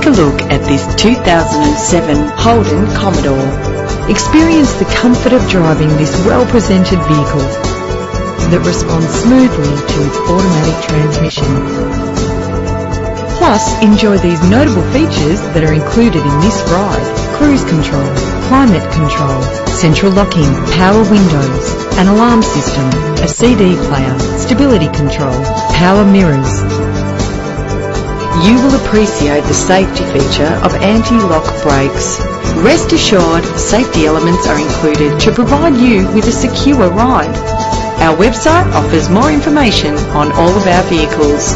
Take a look at this 2007 Holden Commodore. Experience the comfort of driving this well-presented vehicle that responds smoothly to its automatic transmission. Plus, enjoy these notable features that are included in this ride: cruise control, climate control, central locking, power windows, an alarm system, a CD player, stability control, power mirrors. You will appreciate the safety feature of anti-lock brakes. Rest assured, safety elements are included to provide you with a secure ride. Our website offers more information on all of our vehicles.